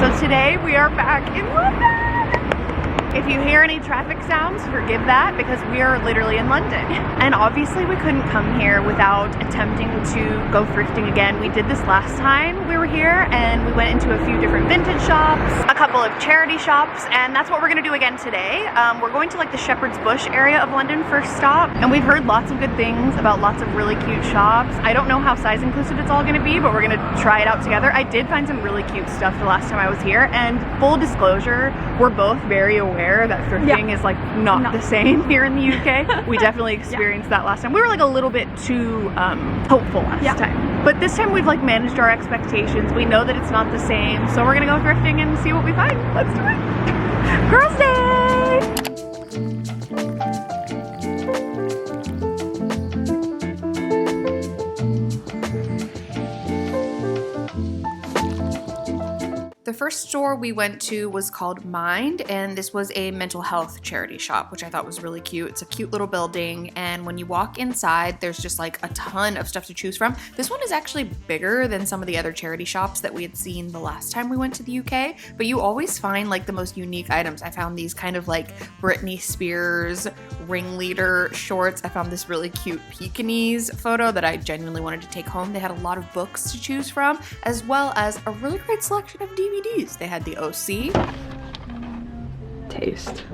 So today we are back in London. If you hear any traffic sounds, forgive that because we are literally in London. And obviously we couldn't come here without attempting to go thrifting again. We did this last time we were here and we went into a few different vintage shops, a couple of charity shops, and that's what we're gonna do again today. We're going to like the Shepherd's Bush area of London first stop, and we've heard lots of good things about lots of really cute shops. I don't know how size inclusive it's all gonna be, but we're gonna try it out together. I did find some really cute stuff the last time I was here, and full disclosure, we're both very aware that thrifting is like not the same here in the UK. We definitely experienced that last time. We were like a little bit too hopeful last time. But this time we've like managed our expectations. We know that it's not the same. So we're gonna go thrifting and see what we find. Let's do it. Girls' Day! The first store we went to was called Mind, and this was a mental health charity shop, which I thought was really cute. It's a cute little building, and when you walk inside, there's just like a ton of stuff to choose from. This one is actually bigger than some of the other charity shops that we had seen the last time we went to the UK, but you always find like the most unique items. I found these kind of like Britney Spears ringleader shorts. I found this really cute Pekingese photo that I genuinely wanted to take home. They had a lot of books to choose from, as well as a really great selection of DVDs. They had the OC. Taste.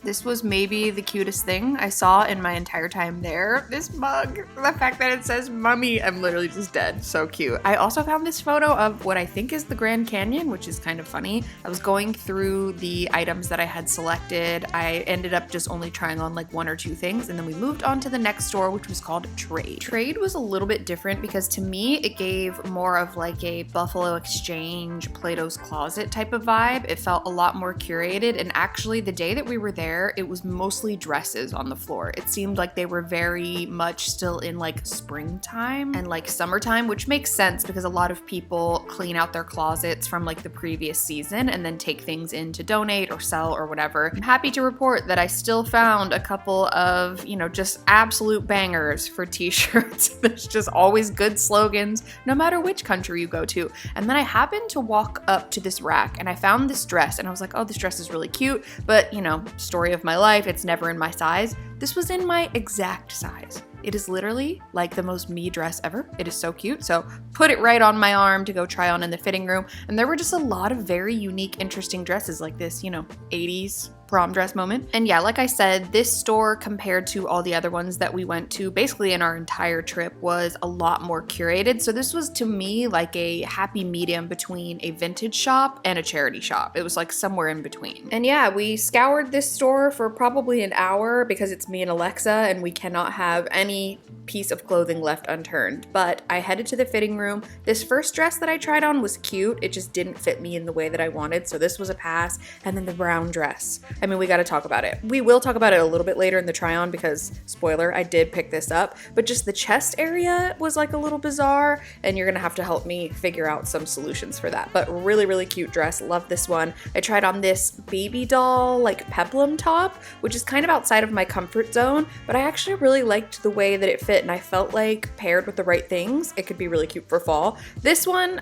This was maybe the cutest thing I saw in my entire time there. This mug, the fact that it says mummy, I'm literally just dead. So cute. I also found this photo of what I think is the Grand Canyon, which is kind of funny. I was going through the items that I had selected. I ended up just only trying on like one or two things, and then we moved on to the next store, which was called Trade. Trade was a little bit different because to me, it gave more of like a Buffalo Exchange, Plato's Closet type of vibe. It felt a lot more curated, and actually the day that we were there, it was mostly dresses on the floor. It seemed like they were very much still in like springtime and like summertime, which makes sense because a lot of people clean out their closets from like the previous season and then take things in to donate or sell or whatever. I'm happy to report that I still found a couple of, you know, just absolute bangers for t-shirts. There's just always good slogans, no matter which country you go to. And then I happened to walk up to this rack and I found this dress and I was like, oh, this dress is really cute, but you know, story of my life, it's never in my size. This was in my exact size. It is literally like the most me dress ever. It is so cute. So put it right on my arm to go try on in the fitting room. And there were just a lot of very unique, interesting dresses like this, you know, 80s prom dress moment. And yeah, like I said, this store compared to all the other ones that we went to basically in our entire trip was a lot more curated. So this was to me like a happy medium between a vintage shop and a charity shop. It was like somewhere in between. And yeah, we scoured this store for probably an hour because it's me and Alexa and we cannot have any piece of clothing left unturned. But I headed to the fitting room. This first dress that I tried on was cute. It just didn't fit me in the way that I wanted. So this was a pass. And then the brown dress. I mean, we got to talk about it. We will talk about it a little bit later in the try on because, spoiler, I did pick this up, but just the chest area was like a little bizarre and you're gonna have to help me figure out some solutions for that. But really, really cute dress. Love this one. I tried on this baby doll, like peplum top, which is kind of outside of my comfort zone, but I actually really liked the way that it fit and I felt like paired with the right things, it could be really cute for fall. This one,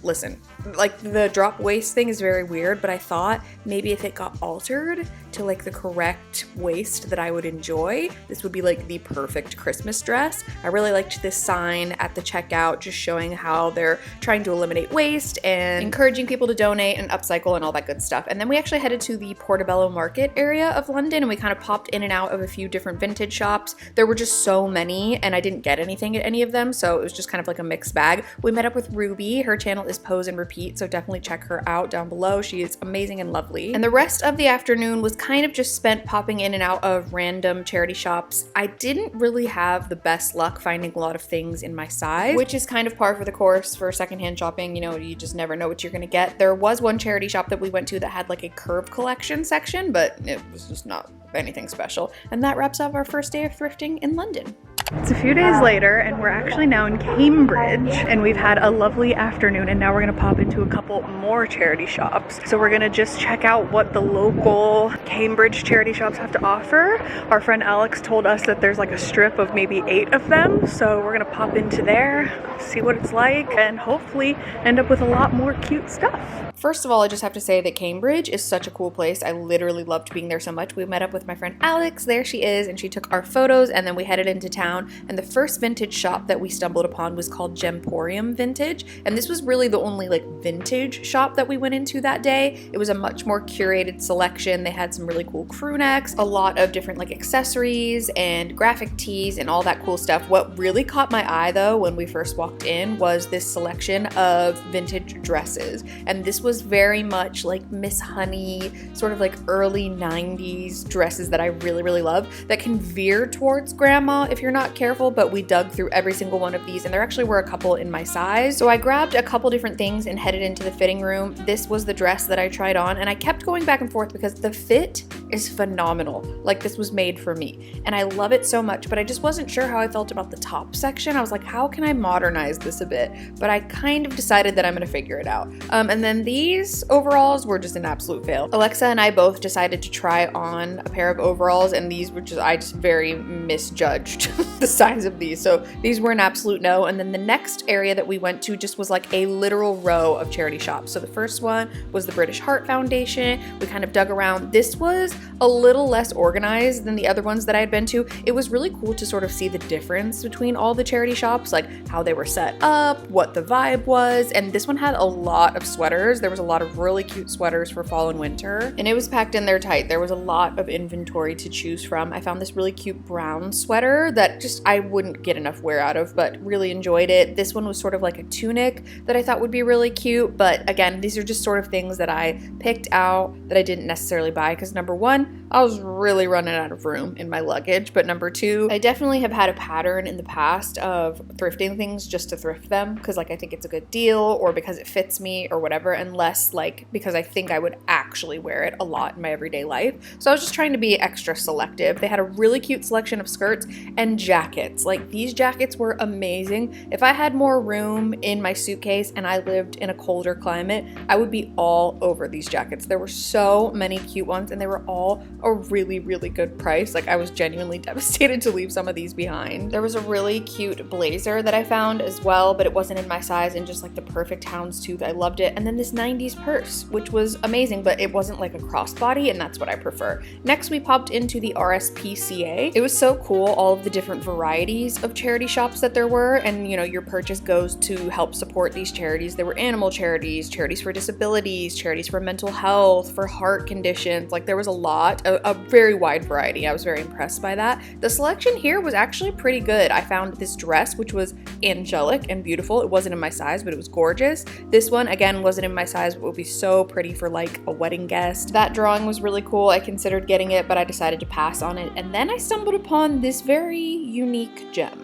listen, like the drop waist thing is very weird, but I thought maybe if it got altered to like the correct waist that I would enjoy, this would be like the perfect Christmas dress. I really liked this sign at the checkout just showing how they're trying to eliminate waste and encouraging people to donate and upcycle and all that good stuff. And then we actually headed to the Portobello Market area of London and we kind of popped in and out of a few different vintage shops. There were just so many and I didn't get anything at any of them, so it was just kind of like a mixed bag. We met up with Ruby. Her channel is Pose and Repeat, so definitely check her out down below. She is amazing and lovely. And the rest of the afternoon was kind of just spent popping in and out of random charity shops. I didn't really have the best luck finding a lot of things in my size, which is kind of par for the course for secondhand shopping. You know, you just never know what you're gonna get. There was one charity shop that we went to that had like a curve collection section, but it was just not anything special. And that wraps up our first day of thrifting in London. It's a few days later and we're actually now in Cambridge, and we've had a lovely afternoon, and now we're gonna pop into a couple more charity shops. So we're gonna just check out what the local Cambridge charity shops have to offer. Our friend Alex told us that there's like a strip of maybe 8 of them. So we're gonna pop into there, see what it's like, and hopefully end up with a lot more cute stuff. First of all, I just have to say that Cambridge is such a cool place. I literally loved being there so much. We met up with my friend Alex, there she is, and she took our photos, and then we headed into town. And the first vintage shop that we stumbled upon was called Gemporium Vintage. And this was really the only like vintage shop that we went into that day. It was a much more curated selection. They had some really cool crew necks, a lot of different like accessories and graphic tees and all that cool stuff. What really caught my eye though when we first walked in was this selection of vintage dresses. And this was very much like Miss Honey, sort of like early 90s dresses that I really love, that can veer towards grandma if you're not careful, but we dug through every single one of these, and there actually were a couple in my size. So I grabbed a couple different things and headed into the fitting room. This was the dress that I tried on, and I kept going back and forth because the fit is phenomenal. Like, this was made for me and I love it so much, but I just wasn't sure how I felt about the top section. I was like, how can I modernize this a bit? But I kind of decided that I'm gonna figure it out. And then these overalls were just an absolute fail. Alexa and I both decided to try on a pair of overalls, and these were just, I just very misjudged the size of these. So these were an absolute no. And then the next area that we went to just was like a literal row of charity shops. So the first one was the British Heart Foundation. We kind of dug around. This was a little less organized than the other ones that I had been to. It was really cool to sort of see the difference between all the charity shops, like how they were set up, what the vibe was. And this one had a lot of sweaters. There was a lot of really cute sweaters for fall and winter, and it was packed in there tight. There was a lot of inventory to choose from. I found this really cute brown sweater that just I wouldn't get enough wear out of, but really enjoyed it. This one was sort of like a tunic that I thought would be really cute, but again, these are just sort of things that I picked out that I didn't necessarily buy because number one, I was really running out of room in my luggage, but number two, I definitely have had a pattern in the past of thrifting things just to thrift them because like I think it's a good deal or because it fits me or whatever, and less like because I think I would actually wear it a lot in my everyday life. So I was just trying to be extra selective. They had a really cute selection of skirts and jackets. Like, these jackets were amazing. If I had more room in my suitcase and I lived in a colder climate, I would be all over these jackets. There were so many cute ones and they were all a really good price. Like, I was genuinely devastated to leave some of these behind. There was a really cute blazer that I found as well, but it wasn't in my size and just like the perfect houndstooth. I loved it. And then this 90s purse, which was amazing, but it wasn't like a crossbody, and that's what I prefer. Next, we popped into the RSPCA. It was so cool, all of the different varieties of charity shops that there were, and you know, your purchase goes to help support these charities. There were animal charities, charities for disabilities, charities for mental health, for heart conditions. Like, there was a lot, a very wide variety. I was very impressed by that. The selection here was actually pretty good. I found this dress, which was angelic and beautiful. It wasn't in my size, but it was gorgeous. This one, again, wasn't in my size, but would be so pretty for like a wedding guest. That drawing was really cool. I considered getting it, but I decided to pass on it. And then I stumbled upon this very unique gem.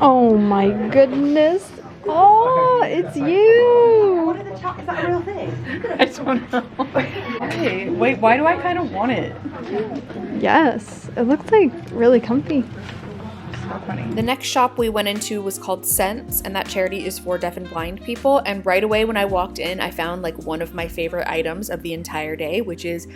Oh my goodness. Oh, it's you. What are the is that a real thing? I don't know. Hey, wait, why do I kind of want it? Yes, it looks like really comfy. So funny. The next shop we went into was called Sense, and that charity is for deaf and blind people. And right away when I walked in, I found like one of my favorite items of the entire day, which is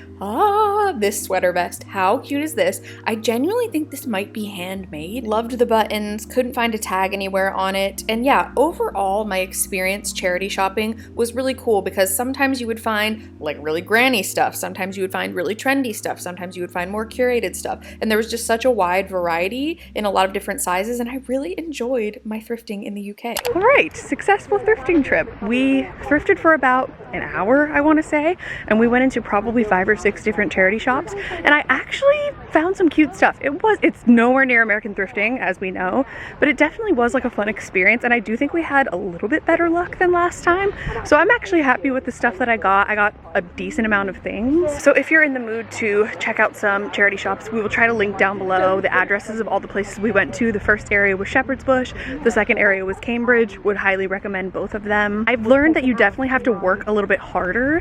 this sweater vest. How cute is this? I genuinely think this might be handmade. Loved the buttons, couldn't find a tag anywhere on it. And yeah, overall my experience charity shopping was really cool because sometimes you would find like really granny stuff, sometimes you would find really trendy stuff, sometimes you would find more curated stuff. And there was just such a wide variety in a lot of different sizes, and I really enjoyed my thrifting in the UK. All right, successful thrifting trip. We thrifted for about an hour, I want to say, and we went into probably 5 or 6 different charity shops, and I actually found some cute stuff. It's nowhere near American thrifting, as we know, but it definitely was like a fun experience, and I do think we had a little bit better luck than last time. So I'm actually happy with the stuff that I got. I got a decent amount of things. So if you're in the mood to check out some charity shops, we will try to link down below the addresses of all the places we went to. The first area was Shepherd's Bush, the second area was Cambridge. Would highly recommend both of them. I've learned that you definitely have to work a little bit harder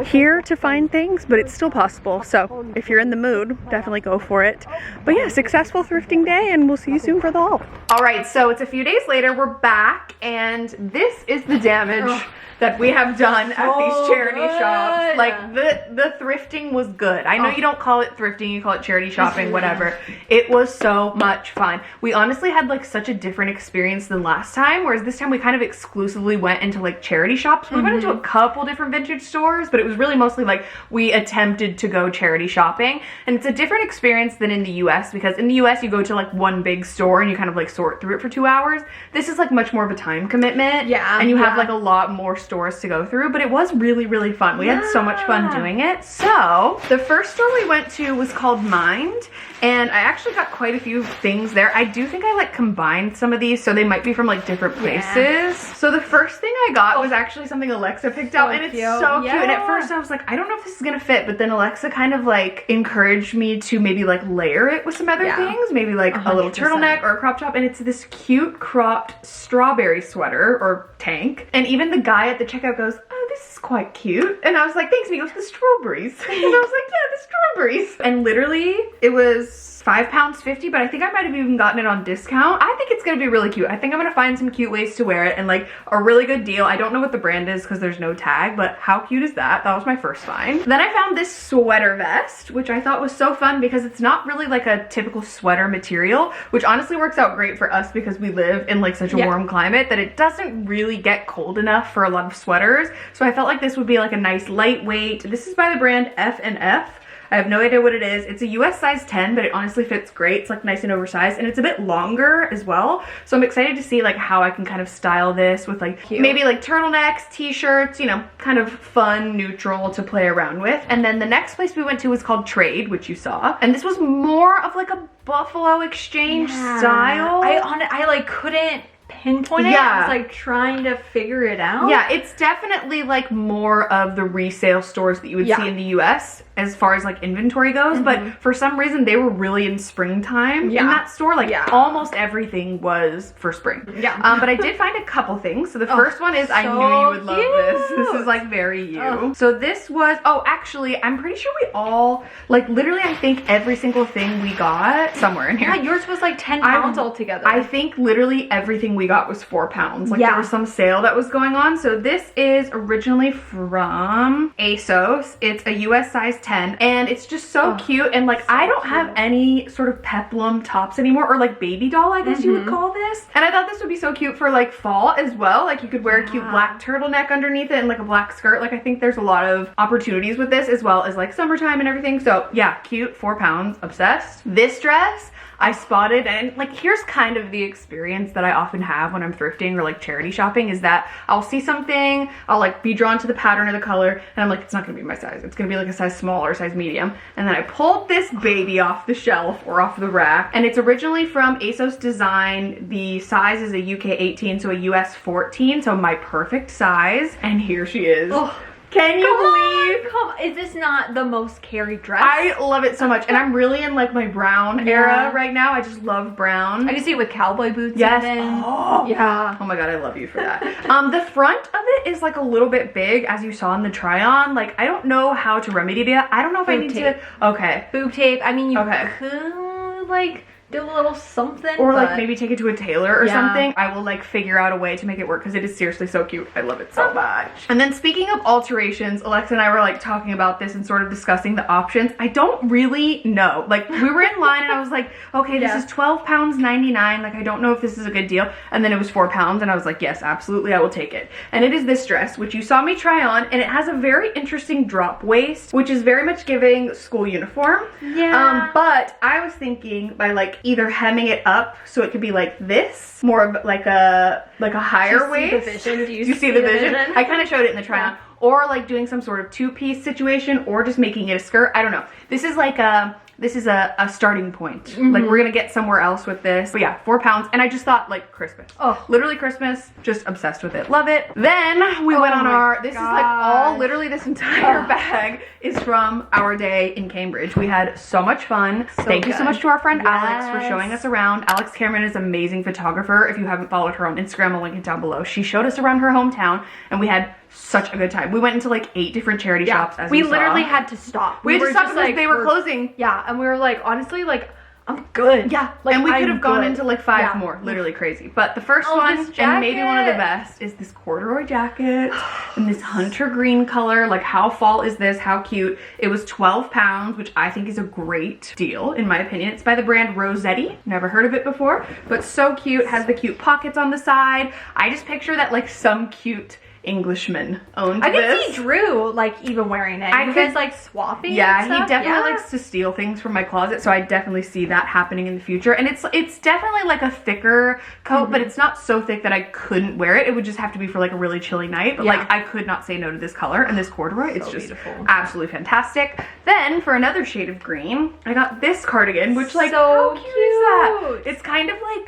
here to find things, but it's still possible. So if you're in the mood, definitely go for it. But yeah, successful thrifting day, and we'll see you soon for the haul. All right, so it's a few days later, we're back, and this is the damage that we have done at these charity shops. Like, the thrifting was good. I know you don't call it thrifting, you call it charity shopping, whatever. It was so much fun. We honestly had like such a different experience than last time, whereas this time we kind of exclusively went into like charity shops. We went into a couple different vintage stores, but it was really mostly like we attempted to go charity shopping. And it's a different experience than in the US, because in the US you go to like one big store and you kind of like sort through it for 2 hours. This is like much more of a time commitment. Yeah. And you have like a lot more stores to go through, but it was really, really fun. We had so much fun doing it. So the first store we went to was called Mind, and I actually got quite a few things there. I do think I like combined some of these, so they might be from like different places. So the first thing I got was actually something Alexa picked out, and it's so cute. And at first I was like, I don't know if this is gonna fit, but then Alexa kind of like encouraged me to maybe like layer it with some other things, maybe like 100%. A little turtleneck or a crop top, and it's this cute cropped strawberry sweater or tank. And even the guy at the checkout goes, oh, this is quite cute. And I was like, thanks. And he goes, the strawberries. And I was like, yeah, the strawberries. And literally it was £5.50, but I think I might have even gotten it on discount. I think it's gonna be really cute. I think I'm gonna find some cute ways to wear it and like a really good deal. I don't know what the brand is because there's no tag, but how cute is that? That was my first find. Then I found this sweater vest, which I thought was so fun because it's not really like a typical sweater material, which honestly works out great for us because we live in like such a warm climate that it doesn't really get cold enough for a lot of sweaters. So I felt like this would be like a nice lightweight. This is by the brand F&F. I have no idea what it is. It's a US size 10, but it honestly fits great. It's like nice and oversized, and it's a bit longer as well. So I'm excited to see like how I can kind of style this with like maybe like turtlenecks, t-shirts, you know, kind of fun, neutral to play around with. And then the next place we went to was called Trade, which you saw. And this was more of like a Buffalo Exchange style. I like couldn't pinpoint it. I was like trying to figure it out. Yeah, it's definitely like more of the resale stores that you would see in the US as far as like inventory goes, but for some reason they were really in springtime in that store. Like almost everything was for spring. But I did find a couple things. So the first one is, I knew you would love this. This is like very you. So this was, actually I'm pretty sure we all, like literally I think every single thing we got somewhere in here. Yeah, yours was like 10 pounds altogether. I think literally everything we got was 4 pounds. Like there was some sale that was going on. So this is originally from ASOS. It's a US size 10, and it's just so cute. And like I don't have any sort of peplum tops anymore, or like baby doll I guess you would call this. And I thought this would be so cute for like fall as well. Like you could wear a cute black turtleneck underneath it and like a black skirt. Like I think there's a lot of opportunities with this, as well as like summertime and everything. So yeah, cute, 4 pounds, obsessed. This dress I spotted, and like here's kind of the experience that I often have when I'm thrifting or like charity shopping, is that I'll see something, I'll like be drawn to the pattern or the color, and I'm like, it's not gonna be my size, it's gonna be like a size small or size medium. And then I pulled this baby off the shelf or off the rack, and it's originally from ASOS Design. The size is a UK 18, so a US 14, so my perfect size. And here she is. Can you believe? Is this not the most Carrie dress? I love it so much, and I'm really in like my brown era right now. I just love brown. I can see it with cowboy boots. Yes. Oh my god, I love you for that. The front of it is like a little bit big, as you saw in the try on. Like I don't know how to remedy it. I don't know if I need to. Okay. Boob tape. I mean, you could like do a little something, or like maybe take it to a tailor or something. I will like figure out a way to make it work, because it is seriously so cute. I love it so much. And then speaking of alterations, Alexa and I were like talking about this and sort of discussing the options. I don't really know. Like we were in line and I was like, okay, this is £12.99. Like I don't know if this is a good deal. And then it was 4 pounds, and I was like, yes, absolutely, I will take it. And it is this dress, which you saw me try on, and it has a very interesting drop waist, which is very much giving school uniform. But I was thinking by like either hemming it up so it could be like this, more of like a higher waist. Do you see the vision? I kind of showed it in the try on. Or like doing some sort of two-piece situation, or just making it a skirt. I don't know. This is like a starting point. Like we're gonna get somewhere else with this. But yeah, 4 pounds. And I just thought like Christmas. Literally Christmas. Just obsessed with it. Love it. Then we went on our, this is like all, literally this entire bag is from our day in Cambridge. We had so much fun. Thank you so much to our friend Alex for showing us around. Alex Cameron is an amazing photographer. If you haven't followed her on Instagram, I'll link it down below. She showed us around her hometown, and we had such a good time. We went into like 8 different charity shops, as we you literally saw. had to stop. We had to stop because they were closing. Yeah, and we were like, honestly, like, I'm good. Yeah, like, and we could I'm have gone good. into like 5 more. Literally crazy. But the first one, and maybe one of the best, is this corduroy jacket in this hunter green color. Like, how fall is this? How cute. It was 12 pounds, which I think is a great deal, in my opinion. It's by the brand Rossetti. Never heard of it before, but so cute. Has the cute pockets on the side. I just picture that like some cute Englishman owned I this. can see Drew like even wearing it. You guys like swapping. Yeah, and stuff? he definitely likes to steal things from my closet, so I definitely see that happening in the future. And it's definitely like a thicker coat, but it's not so thick that I couldn't wear it. It would just have to be for like a really chilly night. But like I could not say no to this color and this corduroy. It's just beautiful. Absolutely fantastic. Then for another shade of green, I got this cardigan, which like how cute is that? It's kind of like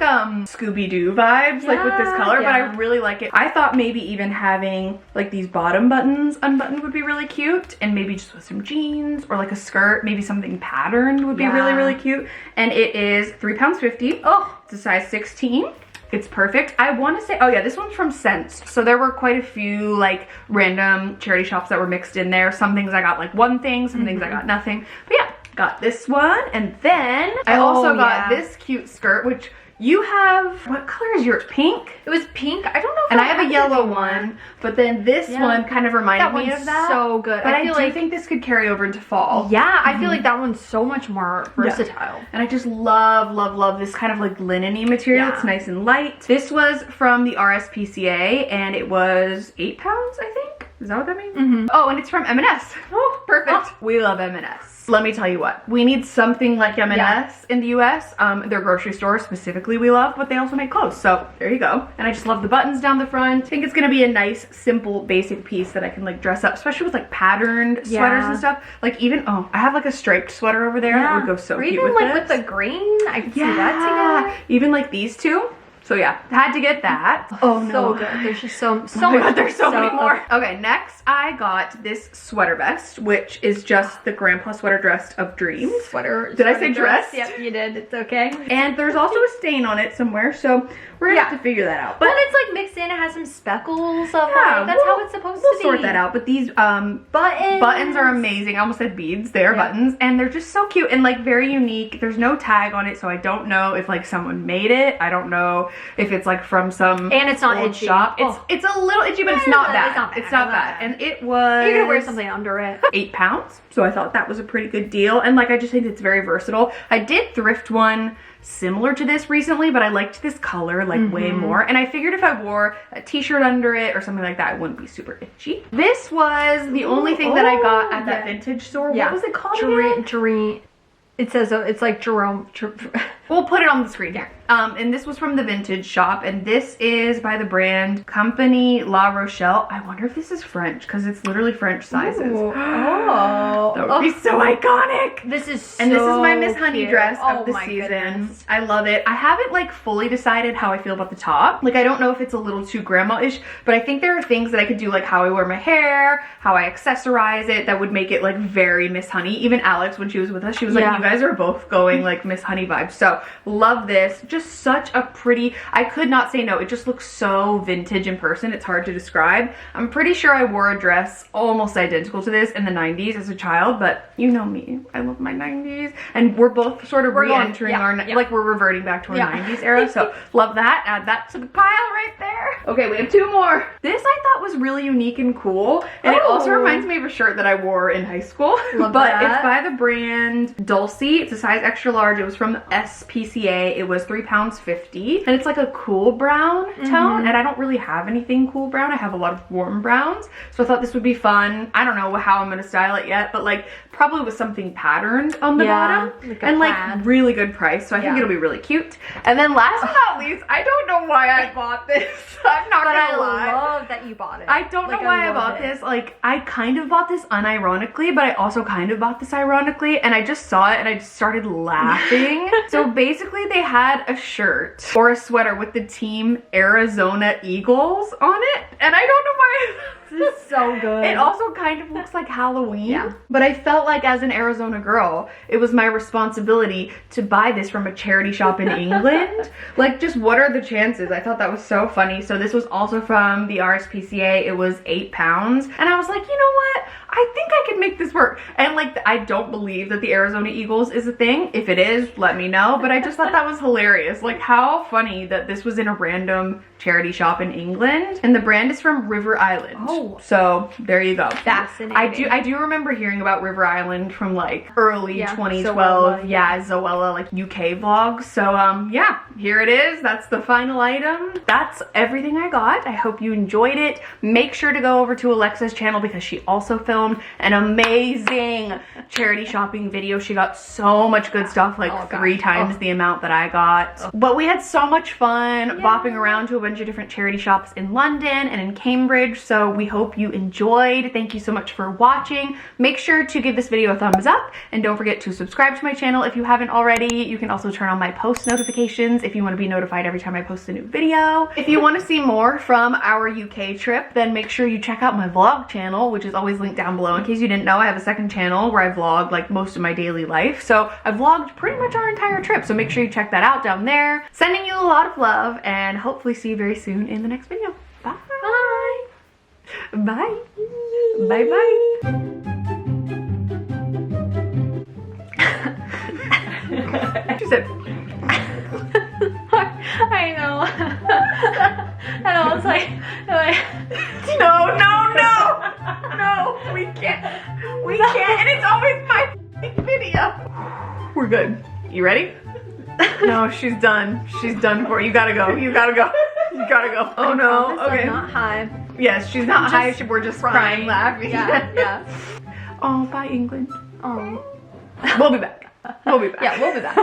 Scooby-Doo vibes, like with this color, but I really like it. I thought maybe even having like these bottom buttons unbuttoned would be really cute, and maybe just with some jeans or like a skirt, maybe something patterned would be really cute. And it is £3.50. Oh, it's a size 16. It's perfect. I want to say, oh yeah, this one's from Sense. So there were quite a few like random charity shops that were mixed in there. Some things I got like one thing, some things I got nothing. But yeah, got this one. And then I also got this cute skirt, which you have, what color is yours? Pink? It was pink. I don't know if and I have a yellow one, but then this one kind of reminded me of that. So good. But I do think this could carry over into fall. Yeah, I feel like that one's so much more versatile. And I just love this kind of like linen-y material. It's nice and light. This was from the RSPCA and it was 8 pounds, I think. Is that what that means? Oh, and it's from M&S. Oh, perfect. We love M&S. Let me tell you what, we need something like M&S in the US. Their grocery store specifically we love, but they also make clothes. So there you go. And I just love the buttons down the front. I think it's gonna be a nice, simple, basic piece that I can like dress up, especially with like patterned sweaters and stuff. Like even, oh, I have like a striped sweater over there that would go so cute with even like this. with the green, I can see that together. Even like these two. So yeah, had to get that. Oh no, so good. There's just so much. There's so many more. Okay, next I got this sweater vest, which is just the grandpa sweater dress of dreams. Did I say dress? Yep, you did. It's okay. And there's also a stain on it somewhere, so we're gonna have to figure that out. But it's like mixed in. It has some speckles of like, that's how it's supposed to be. We'll sort that out. But these buttons are amazing. I almost said beads. They are buttons, and they're just so cute and like very unique. There's no tag on it, so I don't know if like someone made it. I don't know if it's like from some it's not itchy shop. It's a little itchy, but it's not bad. It's not bad. And it was, you're gonna wear something under it. 8 pounds. So I thought that was a pretty good deal. And like I just think it's very versatile. I did thrift one similar to this recently, but I liked this color like way more. And I figured if I wore a t-shirt under it or something like that, it wouldn't be super itchy. This was the only thing that I got at that vintage store. What was it called again? It says it's like Jerome. We'll put it on the screen here. And this was from the vintage shop, and this is by the brand Company La Rochelle. I wonder if this is French, because it's literally French sizes. Oh, that would be so iconic. This is and this is my Miss Honey dress of the season. Goodness. I love it. I haven't like fully decided how I feel about the top. Like I don't know if it's a little too grandma-ish, but I think there are things that I could do, like how I wear my hair, how I accessorize it, that would make it like very Miss Honey. Even Alex, when she was with us, she was like, you guys are both going like Miss Honey vibes. So love this. Just such a pretty, I could not say no. It just looks so vintage in person. It's hard to describe. I'm pretty sure I wore a dress almost identical to this in the 90s as a child, but you know me. I love my 90s. And we're both sort of re-entering our, like we're reverting back to our 90s era. So love that. Add that to the pile right there. Okay, we have 2 more. This I thought was really unique and cool. And it also reminds me of a shirt that I wore in high school. It's by the brand Dulcie. It's a size extra large. It was from the SPCA. It was £3.50, and it's like a cool brown tone, and I don't really have anything cool brown. I have a lot of warm browns, so I thought this would be fun. I don't know how I'm gonna style it yet, but like probably with something patterned on the bottom, and like really good price, so I think it'll be really cute. And then last but not least, I don't know why I bought this. I'm not gonna lie. I love that you bought it. I don't know why I bought this. Like I kind of bought this unironically, but I also kind of bought this ironically, and I just saw it and I just started laughing. So basically they had a shirt or a sweater with the team Arizona Eagles on it, and I don't know why. is so good. It also kind of looks like Halloween. Yeah. But I felt like as an Arizona girl, it was my responsibility to buy this from a charity shop in England. Like, just what are the chances? I thought that was so funny. So this was also from the RSPCA. It was 8 pounds. And I was like, you know what? I think I can make this work. And like, I don't believe that the Arizona Eagles is a thing. If it is, let me know. But I just thought that was hilarious. Like, how funny that this was in a random charity shop in England. And the brand is from River Island. Oh. So there you go. Fascinating. I do remember hearing about River Island from like early 2012. Zoella, yeah, Zoella, like UK vlogs. So yeah, here it is. That's the final item. That's everything I got. I hope you enjoyed it. Make sure to go over to Alexa's channel because she also filmed an amazing charity shopping video. She got so much good stuff, like 3 times the amount that I got. But we had so much fun bopping around to a bunch of different charity shops in London and in Cambridge. So we hope you enjoyed. Thank you so much for watching. Make sure to give this video a thumbs up and don't forget to subscribe to my channel if you haven't already. You can also turn on my post notifications if you want to be notified every time I post a new video. If you want to see more from our UK trip, then make sure you check out my vlog channel, which is always linked down below. In case you didn't know, I have a second channel where I vlog like most of my daily life. So I vlogged pretty much our entire trip. So make sure you check that out down there. Sending you a lot of love and hopefully see you very soon in the next video. Bye. Bye. Bye. Bye. She said, I know. And I was like no, we can't, and it's always my video. We're good. You ready? No, she's done. She's done for you. You gotta go. You gotta go. You gotta go. Oh no. Okay. I'm not high. Yes, she's not high. We're just crying, laughing. Yeah. Oh, bye, England. Oh. We'll be back. We'll be back. Yeah, we'll be back.